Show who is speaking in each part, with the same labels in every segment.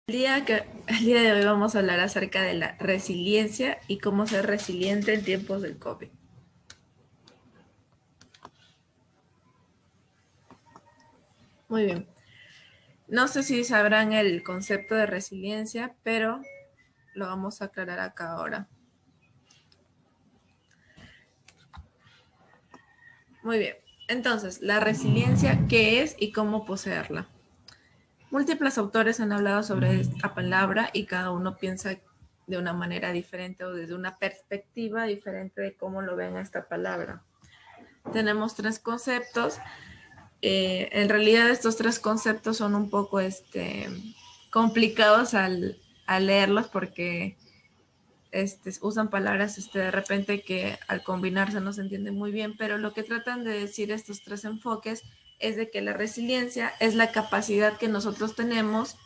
Speaker 1: El día de hoy vamos a hablar acerca de la resiliencia y cómo ser resiliente en tiempos del COVID. Muy bien. No sé si sabrán el concepto de resiliencia, pero lo vamos a aclarar acá ahora. Muy bien. Entonces, la resiliencia, ¿qué es y cómo poseerla? Múltiples autores han hablado sobre esta palabra y cada uno piensa de una manera diferente o desde una perspectiva diferente de cómo lo ven a esta palabra. Tenemos tres conceptos. En realidad estos tres conceptos son un poco complicados al leerlos porque usan palabras de repente que al combinarse no se entiende muy bien, pero lo que tratan de decir estos tres enfoques es de que la resiliencia es la capacidad que nosotros tenemos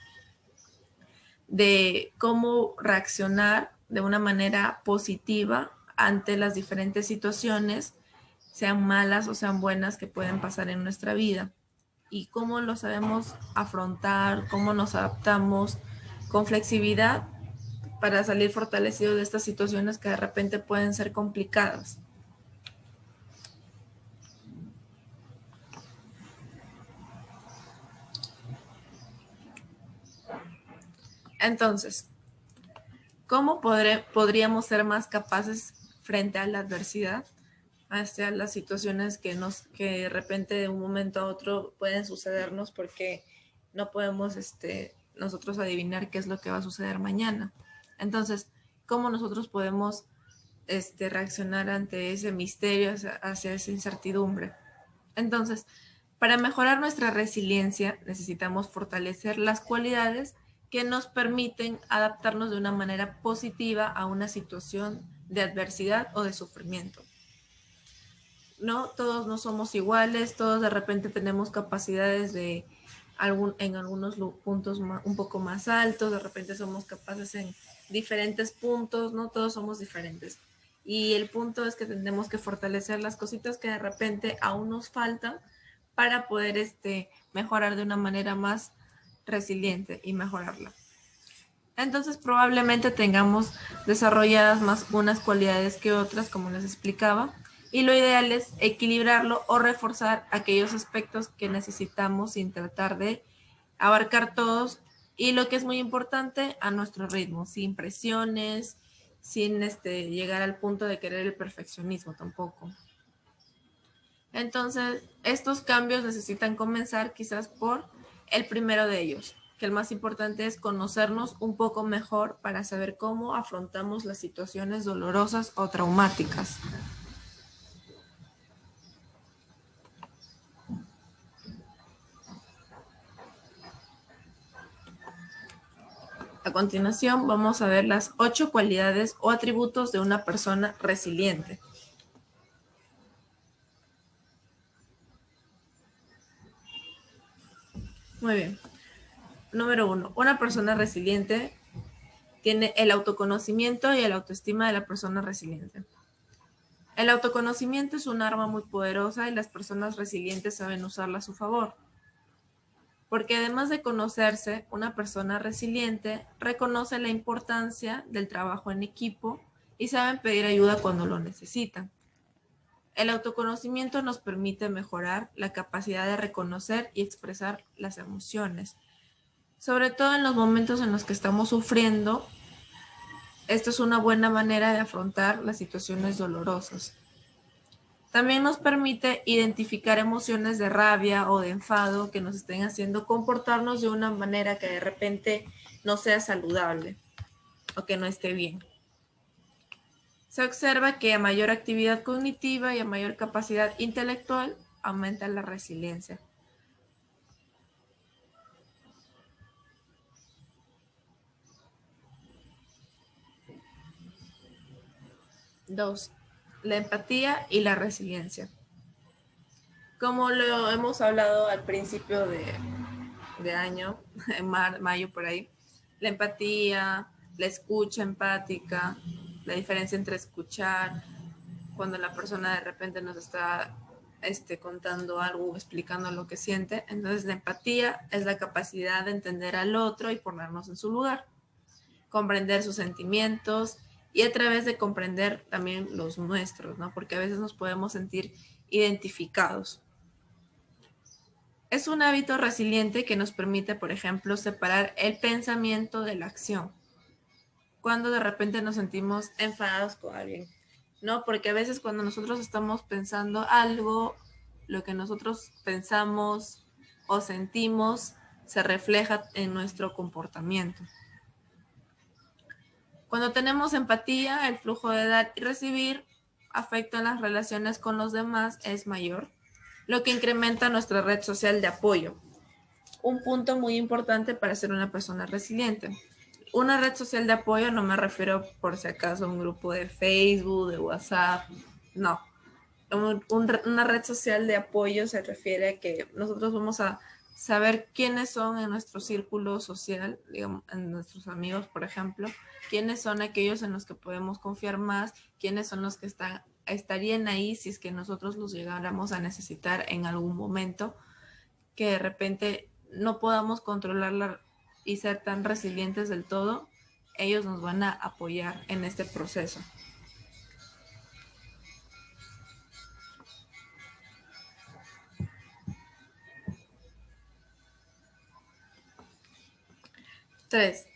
Speaker 1: de cómo reaccionar de una manera positiva ante las diferentes situaciones, sean malas o sean buenas, que pueden pasar en nuestra vida. Y cómo lo sabemos afrontar, cómo nos adaptamos con flexibilidad para salir fortalecidos de estas situaciones que de repente pueden ser complicadas. Entonces, ¿cómo podríamos ser más capaces frente a la adversidad? Hacia las situaciones que de repente de un momento a otro pueden sucedernos porque no podemos nosotros adivinar qué es lo que va a suceder mañana. Entonces, ¿cómo nosotros podemos reaccionar ante ese misterio, hacia esa incertidumbre? Entonces, para mejorar nuestra resiliencia necesitamos fortalecer las cualidades que nos permiten adaptarnos de una manera positiva a una situación de adversidad o de sufrimiento. No, todos no somos iguales, todos de repente tenemos capacidades en algunos puntos un poco más altos, de repente somos capaces en diferentes puntos, no todos somos diferentes. Y el punto es que tenemos que fortalecer las cositas que de repente aún nos faltan para poder mejorar de una manera más resiliente y mejorarla. Entonces probablemente tengamos desarrolladas más unas cualidades que otras, como les explicaba, y lo ideal es equilibrarlo o reforzar aquellos aspectos que necesitamos sin tratar de abarcar todos, y lo que es muy importante, a nuestro ritmo, sin presiones, sin llegar al punto de querer el perfeccionismo tampoco. Entonces, estos cambios necesitan comenzar quizás por el primero de ellos, que el más importante es conocernos un poco mejor para saber cómo afrontamos las situaciones dolorosas o traumáticas. A continuación, vamos a ver las 8 cualidades o atributos de una persona resiliente. Muy bien. Número 1. Una persona resiliente tiene el autoconocimiento y el autoestima de la persona resiliente. El autoconocimiento es un arma muy poderosa y las personas resilientes saben usarla a su favor. Porque además de conocerse, una persona resiliente reconoce la importancia del trabajo en equipo y saben pedir ayuda cuando lo necesitan. El autoconocimiento nos permite mejorar la capacidad de reconocer y expresar las emociones. Sobre todo en los momentos en los que estamos sufriendo, esto es una buena manera de afrontar las situaciones dolorosas. También nos permite identificar emociones de rabia o de enfado que nos estén haciendo comportarnos de una manera que de repente no sea saludable o que no esté bien. Se observa que a mayor actividad cognitiva y a mayor capacidad intelectual aumenta la resiliencia. Dos, la empatía y la resiliencia. Como lo hemos hablado al principio de año, en mayo por ahí, la empatía, la escucha empática, la diferencia entre escuchar cuando la persona de repente nos está contando algo o explicando lo que siente. Entonces la empatía es la capacidad de entender al otro y ponernos en su lugar, comprender sus sentimientos y a través de comprender también los nuestros, ¿no? Porque a veces nos podemos sentir identificados. Es un hábito resiliente que nos permite, por ejemplo, separar el pensamiento de la acción. Cuando de repente nos sentimos enfadados con alguien, ¿no? Porque a veces cuando nosotros estamos pensando algo, lo que nosotros pensamos o sentimos se refleja en nuestro comportamiento. Cuando tenemos empatía, el flujo de dar y recibir afecto en las relaciones con los demás es mayor, lo que incrementa nuestra red social de apoyo. Un punto muy importante para ser una persona resiliente. Una red social de apoyo no me refiero por si acaso a un grupo de Facebook, de WhatsApp, no. Una red social de apoyo se refiere a que nosotros vamos a saber quiénes son en nuestro círculo social, digamos, en nuestros amigos, por ejemplo, quiénes son aquellos en los que podemos confiar más, quiénes son los que estarían ahí si es que nosotros los llegáramos a necesitar en algún momento, que de repente no podamos controlarla y ser tan resilientes del todo, ellos nos van a apoyar en este proceso. Tres,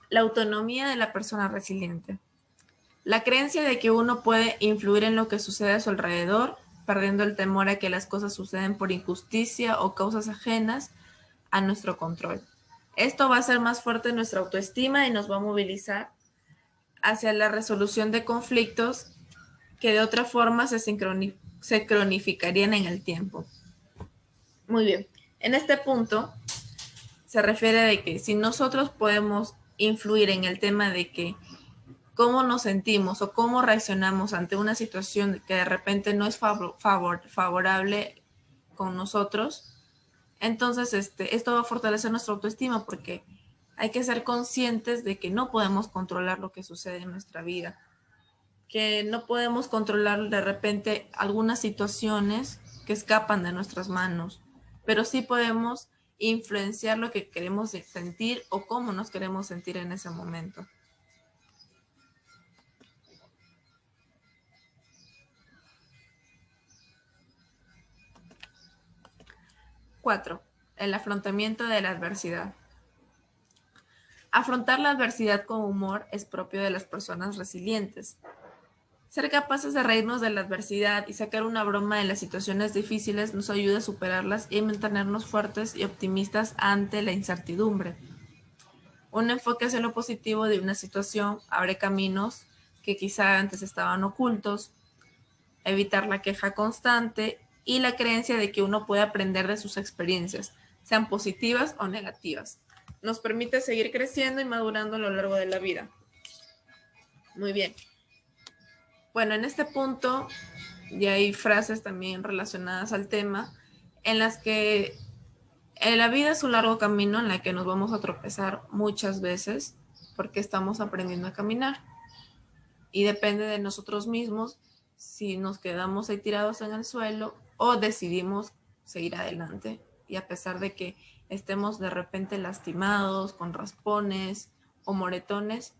Speaker 1: la autonomía de la persona resiliente. La creencia de que uno puede influir en lo que sucede a su alrededor, perdiendo el temor a que las cosas suceden por injusticia o causas ajenas a nuestro control. Esto va a hacer más fuerte nuestra autoestima y nos va a movilizar hacia la resolución de conflictos que de otra forma se cronificarían en el tiempo. Muy bien, en este punto se refiere de que si nosotros podemos influir en el tema de que cómo nos sentimos o cómo reaccionamos ante una situación que de repente no es favorable con nosotros, entonces esto va a fortalecer nuestra autoestima porque hay que ser conscientes de que no podemos controlar lo que sucede en nuestra vida, que no podemos controlar de repente algunas situaciones que escapan de nuestras manos, pero sí podemos influenciar lo que queremos sentir o cómo nos queremos sentir en ese momento. Cuatro, el afrontamiento de la adversidad. Afrontar la adversidad con humor es propio de las personas resilientes. Ser capaces de reírnos de la adversidad y sacar una broma de las situaciones difíciles nos ayuda a superarlas y a mantenernos fuertes y optimistas ante la incertidumbre. Un enfoque hacia lo positivo de una situación abre caminos que quizá antes estaban ocultos, evitar la queja constante y la creencia de que uno puede aprender de sus experiencias, sean positivas o negativas. Nos permite seguir creciendo y madurando a lo largo de la vida. Muy bien. Bueno, en este punto ya hay frases también relacionadas al tema en las que la vida es un largo camino en la que nos vamos a tropezar muchas veces porque estamos aprendiendo a caminar y depende de nosotros mismos si nos quedamos ahí tirados en el suelo o decidimos seguir adelante. Y a pesar de que estemos de repente lastimados, con raspones o moretones,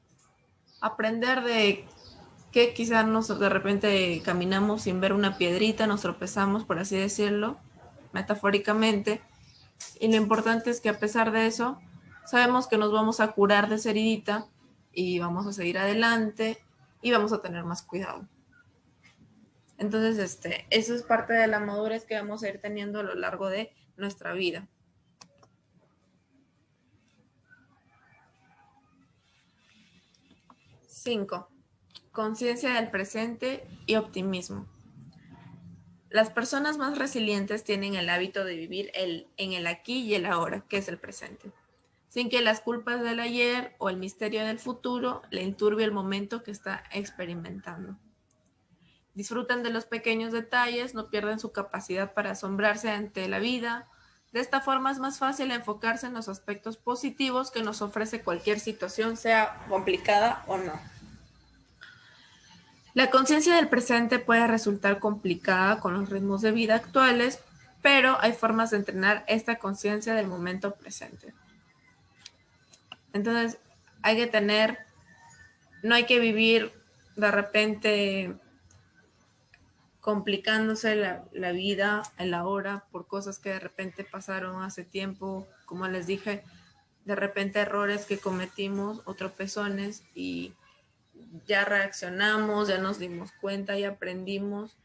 Speaker 1: aprender de que quizás de repente caminamos sin ver una piedrita, nos tropezamos, por así decirlo, metafóricamente, y lo importante es que a pesar de eso, sabemos que nos vamos a curar de esa heridita y vamos a seguir adelante y vamos a tener más cuidado. Entonces, eso es parte de la madurez que vamos a ir teniendo a lo largo de nuestra vida. Cinco, conciencia del presente y optimismo. Las personas más resilientes tienen el hábito de vivir en el aquí y el ahora, que es el presente, sin que las culpas del ayer o el misterio del futuro le enturbie el momento que está experimentando. Disfrutan de los pequeños detalles, no pierden su capacidad para asombrarse ante la vida. De esta forma es más fácil enfocarse en los aspectos positivos que nos ofrece cualquier situación, sea complicada o no. La conciencia del presente puede resultar complicada con los ritmos de vida actuales, pero hay formas de entrenar esta conciencia del momento presente. Entonces, hay que tener, no hay que vivir de repente complicándose la vida, el ahora, por cosas que de repente pasaron hace tiempo, como les dije, de repente errores que cometimos o tropezones y ya reaccionamos, ya nos dimos cuenta y aprendimos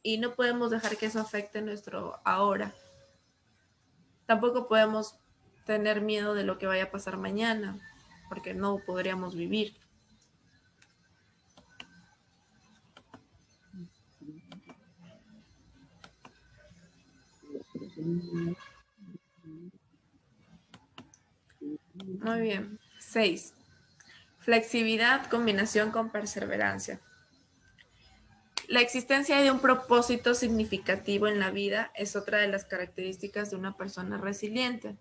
Speaker 1: y no podemos dejar que eso afecte nuestro ahora. Tampoco podemos tener miedo de lo que vaya a pasar mañana, porque no podríamos vivir. Muy bien. 6. Flexibilidad, combinación con perseverancia. La existencia de un propósito significativo en la vida es otra de las características de una persona resiliente.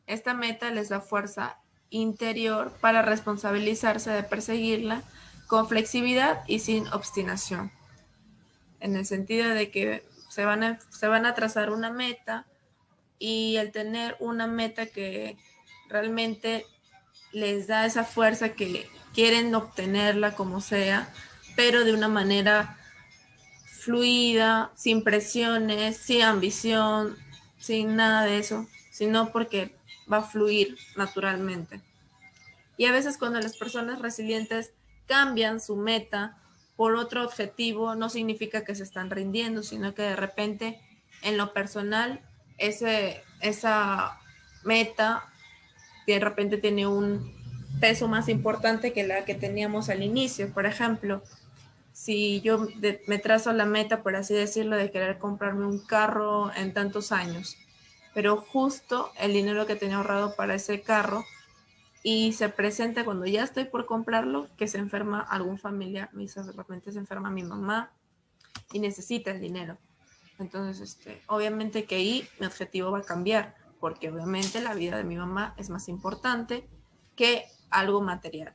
Speaker 1: Esta meta les da fuerza interior para responsabilizarse de perseguirla con flexibilidad y sin obstinación. En el sentido de que se van a trazar una meta y el tener una meta que realmente les da esa fuerza que quieren obtenerla como sea, pero de una manera fluida, sin presiones, sin ambición, sin nada de eso, sino porque va a fluir naturalmente. Y a veces cuando las personas resilientes cambian su meta por otro objetivo, no significa que se están rindiendo, sino que de repente en lo personal esa meta de repente tiene un peso más importante que la que teníamos al inicio. Por ejemplo, si yo me trazo la meta, por así decirlo, de querer comprarme un carro en tantos años, pero justo el dinero que tenía ahorrado para ese carro y se presenta cuando ya estoy por comprarlo, que se enferma algún familiar, de repente se enferma mi mamá y necesita el dinero. Entonces, obviamente que ahí mi objetivo va a cambiar, porque obviamente la vida de mi mamá es más importante que algo material.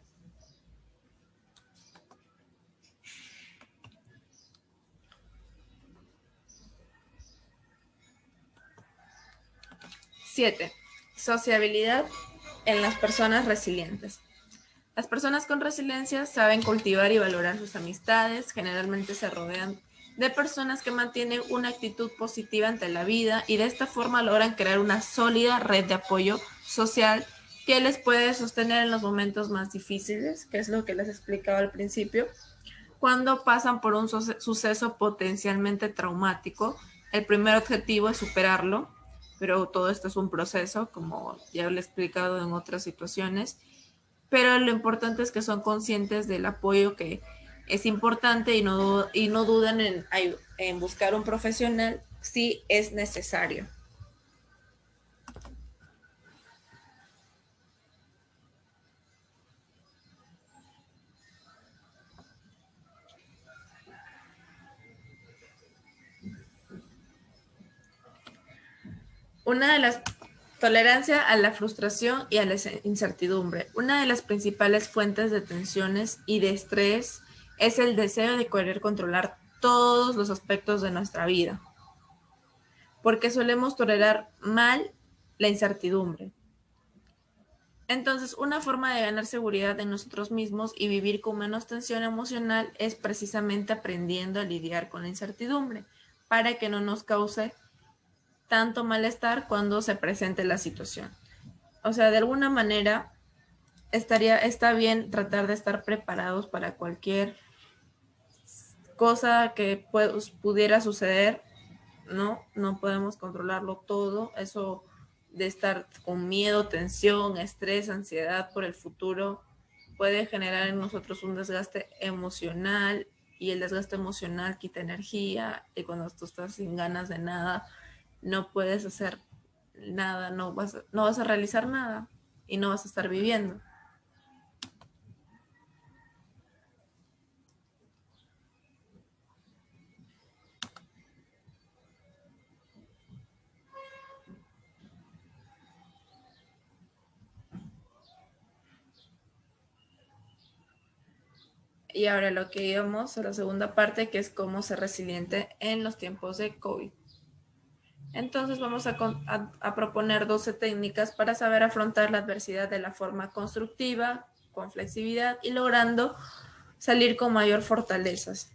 Speaker 1: Siete, sociabilidad en las personas resilientes. Las personas con resiliencia saben cultivar y valorar sus amistades, generalmente se rodean de personas que mantienen una actitud positiva ante la vida y de esta forma logran crear una sólida red de apoyo social que les puede sostener en los momentos más difíciles, que es lo que les explicaba al principio. Cuando pasan por un suceso potencialmente traumático, el primer objetivo es superarlo, pero todo esto es un proceso, como ya lo he explicado en otras situaciones, pero lo importante es que son conscientes del apoyo que es importante y no dudan en buscar un profesional si es necesario. Una de las tolerancia a la frustración y a la incertidumbre. Una de las principales fuentes de tensiones y de estrés es el deseo de querer controlar todos los aspectos de nuestra vida, porque solemos tolerar mal la incertidumbre. Entonces, una forma de ganar seguridad en nosotros mismos y vivir con menos tensión emocional es precisamente aprendiendo a lidiar con la incertidumbre para que no nos cause tanto malestar cuando se presente la situación. O sea, de alguna manera está bien tratar de estar preparados para cualquier cosa que pudiera suceder, ¿no? No podemos controlarlo todo. Eso de estar con miedo, tensión, estrés, ansiedad por el futuro puede generar en nosotros un desgaste emocional y el desgaste emocional quita energía y cuando tú estás sin ganas de nada, no puedes hacer nada, no vas a realizar nada y no vas a estar viviendo. Y ahora lo que íbamos a la segunda parte, que es cómo ser resiliente en los tiempos de COVID. Entonces vamos a proponer 12 técnicas para saber afrontar la adversidad de la forma constructiva, con flexibilidad y logrando salir con mayor fortalezas.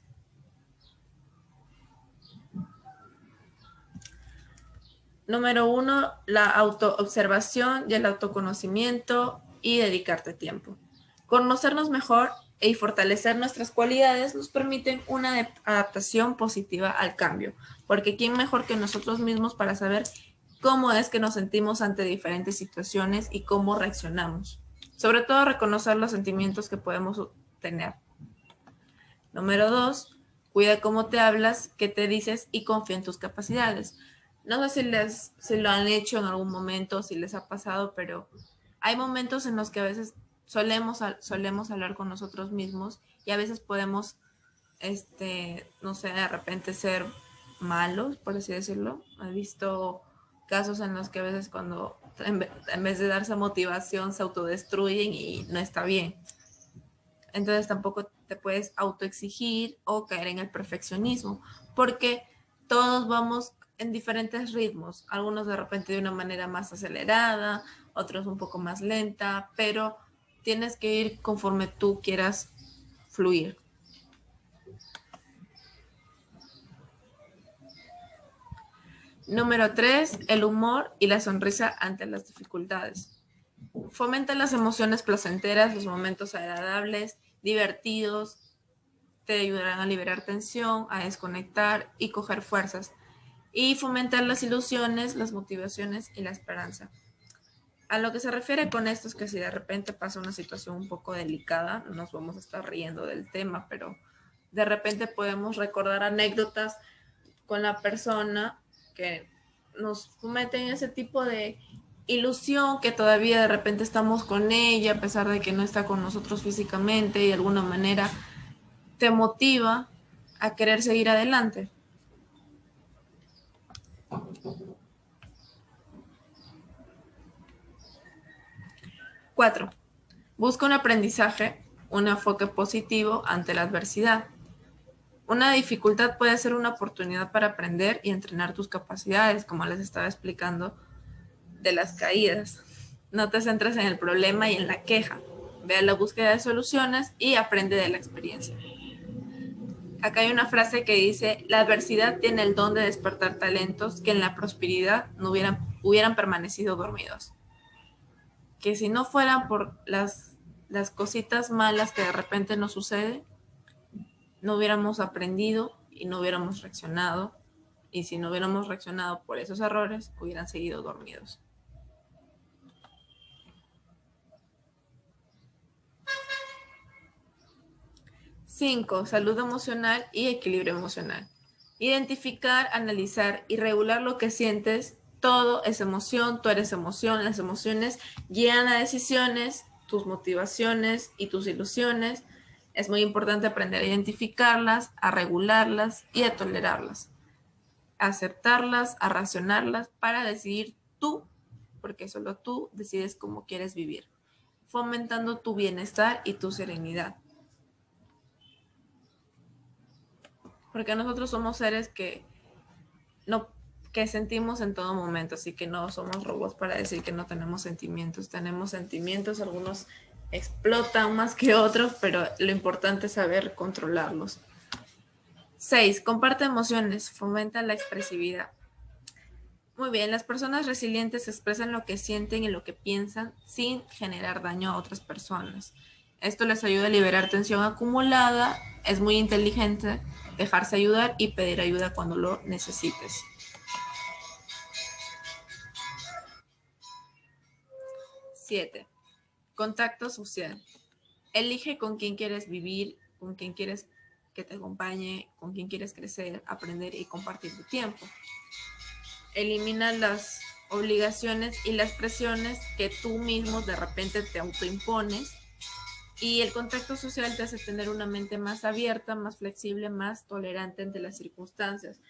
Speaker 1: Número 1, la autoobservación y el autoconocimiento y dedicarte tiempo. Conocernos mejor y fortalecer nuestras cualidades nos permiten una adaptación positiva al cambio, porque ¿quién mejor que nosotros mismos para saber cómo es que nos sentimos ante diferentes situaciones y cómo reaccionamos? Sobre todo reconocer los sentimientos que podemos tener. Número 2, cuida cómo te hablas, qué te dices y confía en tus capacidades. No sé si lo han hecho en algún momento, si les ha pasado, pero hay momentos en los que a veces solemos hablar con nosotros mismos y a veces podemos, no sé, de repente ser malos, por así decirlo. He visto casos en los que a veces cuando en vez de darse motivación se autodestruyen y no está bien. Entonces tampoco te puedes autoexigir o caer en el perfeccionismo, porque todos vamos en diferentes ritmos, algunos de repente de una manera más acelerada, otros un poco más lenta, pero tienes que ir conforme tú quieras fluir. Número 3, el humor y la sonrisa ante las dificultades. Fomenta las emociones placenteras, los momentos agradables, divertidos, te ayudarán a liberar tensión, a desconectar y coger fuerzas, y fomentar las ilusiones, las motivaciones y la esperanza. A lo que se refiere con esto es que si de repente pasa una situación un poco delicada, no nos vamos a estar riendo del tema, pero de repente podemos recordar anécdotas con la persona que nos fomenten ese tipo de ilusión, que todavía de repente estamos con ella a pesar de que no está con nosotros físicamente y de alguna manera te motiva a querer seguir adelante. Cuatro, busca un aprendizaje, un enfoque positivo ante la adversidad. Una dificultad puede ser una oportunidad para aprender y entrenar tus capacidades, como les estaba explicando de las caídas. No te centres en el problema y en la queja. Ve a la búsqueda de soluciones y aprende de la experiencia. Acá hay una frase que dice, la adversidad tiene el don de despertar talentos que en la prosperidad no hubieran permanecido dormidos. Que si no fueran por las cositas malas que de repente nos suceden, no hubiéramos aprendido y no hubiéramos reaccionado. Y si no hubiéramos reaccionado por esos errores, hubieran seguido dormidos. 5. Salud emocional y equilibrio emocional. Identificar, analizar y regular lo que sientes. Todo es emoción, tú eres emoción. Las emociones guían a decisiones, tus motivaciones y tus ilusiones. Es muy importante aprender a identificarlas, a regularlas y a tolerarlas. A aceptarlas, a racionarlas para decidir tú, porque solo tú decides cómo quieres vivir, fomentando tu bienestar y tu serenidad. Porque nosotros somos seres que sentimos en todo momento, así que no somos robots para decir que no tenemos sentimientos. Tenemos sentimientos, algunos explotan más que otros, pero lo importante es saber controlarlos. 6. Comparte emociones, fomenta la expresividad. Muy bien, las personas resilientes expresan lo que sienten y lo que piensan sin generar daño a otras personas. Esto les ayuda a liberar tensión acumulada, es muy inteligente dejarse ayudar y pedir ayuda cuando lo necesites. 7. Contacto social. Elige con quién quieres vivir, con quién quieres que te acompañe, con quién quieres crecer, aprender y compartir tu tiempo. Elimina las obligaciones y las presiones que tú mismo de repente te autoimpones. Y el contacto social te hace tener una mente más abierta, más flexible, más tolerante ante las circunstancias.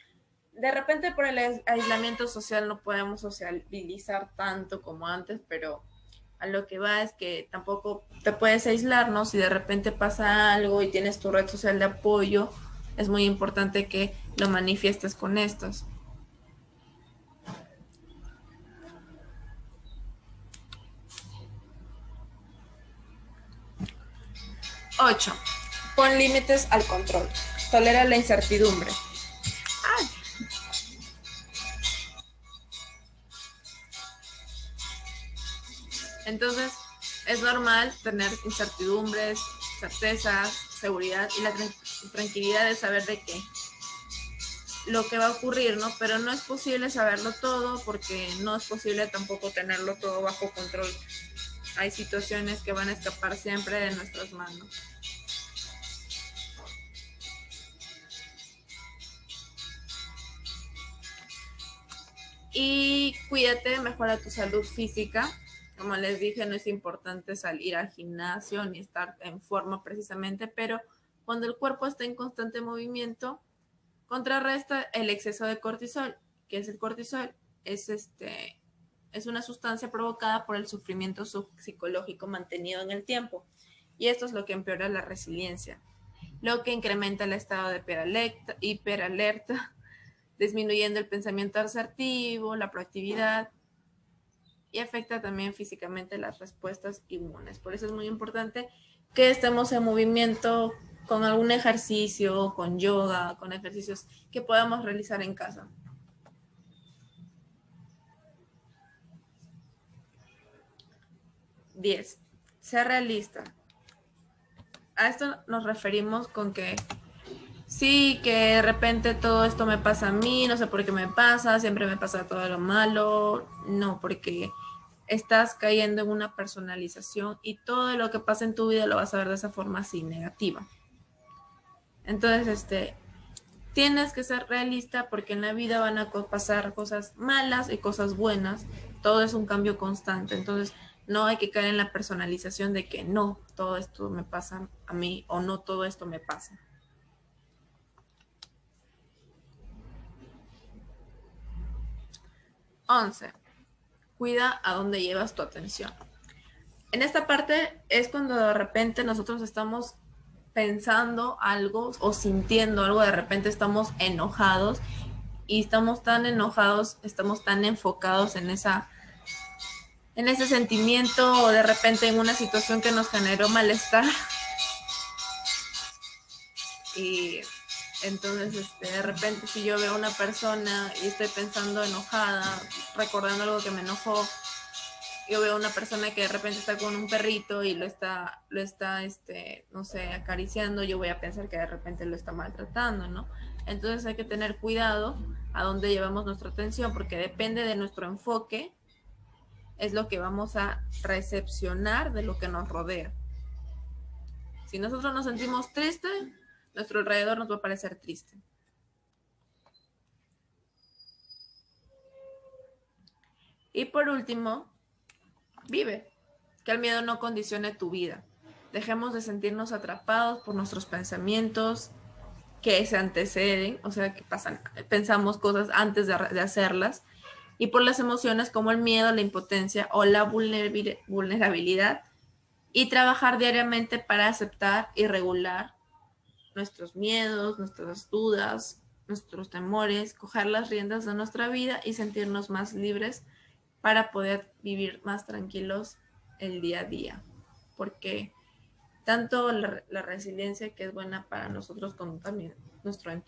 Speaker 1: De repente por el aislamiento social no podemos socializar tanto como antes, pero A lo que va es que tampoco te puedes aislar, ¿no? Si de repente pasa algo y tienes tu red social de apoyo, es muy importante que lo manifiestes con estos. 8. Pon límites al control. Tolera la incertidumbre. ¡Ay! Entonces, es normal tener incertidumbres, certezas, seguridad y la tranquilidad de saber de qué lo que va a ocurrir, ¿no? Pero no es posible saberlo todo porque no es posible tampoco tenerlo todo bajo control. Hay situaciones que van a escapar siempre de nuestras manos. Y cuídate, mejora tu salud física. Como les dije, no es importante salir al gimnasio ni estar en forma precisamente, pero cuando el cuerpo está en constante movimiento, contrarresta el exceso de cortisol. ¿Qué es el cortisol? Es una sustancia provocada por el sufrimiento psicológico mantenido en el tiempo. Y esto es lo que empeora la resiliencia, lo que incrementa el estado de hiperalerta, disminuyendo el pensamiento asertivo, la proactividad y afecta también físicamente las respuestas inmunes. Por eso es muy importante que estemos en movimiento con algún ejercicio, con yoga, con ejercicios que podamos realizar en casa. 10. Ser realista. A esto nos referimos con que sí, que de repente todo esto me pasa a mí, no sé por qué me pasa, siempre me pasa todo lo malo. No, porque estás cayendo en una personalización y todo lo que pasa en tu vida lo vas a ver de esa forma así, negativa. Entonces, tienes que ser realista porque en la vida van a pasar cosas malas y cosas buenas. Todo es un cambio constante. Entonces, no hay que caer en la personalización de que no, todo esto me pasa a mí o no todo esto me pasa. 11. Cuida a dónde llevas tu atención. En esta parte es cuando de repente nosotros estamos pensando algo o sintiendo algo, de repente estamos enojados y estamos tan enojados, estamos tan enfocados en ese sentimiento o de repente en una situación que nos generó malestar y entonces de repente si yo veo a una persona y estoy pensando enojada, recordando algo que me enojó, yo veo a una persona que de repente está con un perrito y lo está no sé, acariciando, yo voy a pensar que de repente lo está maltratando, ¿no? Entonces hay que tener cuidado a dónde llevamos nuestra atención porque depende de nuestro enfoque, es lo que vamos a recepcionar de lo que nos rodea. Si nosotros nos sentimos tristes, nuestro alrededor nos va a parecer triste. Y por último, vive. Que el miedo no condicione tu vida. Dejemos de sentirnos atrapados por nuestros pensamientos que se anteceden, o sea, que pasan, pensamos cosas antes de hacerlas, y por las emociones como el miedo, la impotencia o la vulnerabilidad, y trabajar diariamente para aceptar y regular nuestros miedos, nuestras dudas, nuestros temores, coger las riendas de nuestra vida y sentirnos más libres para poder vivir más tranquilos el día a día. Porque tanto la resiliencia que es buena para nosotros como también nuestro entorno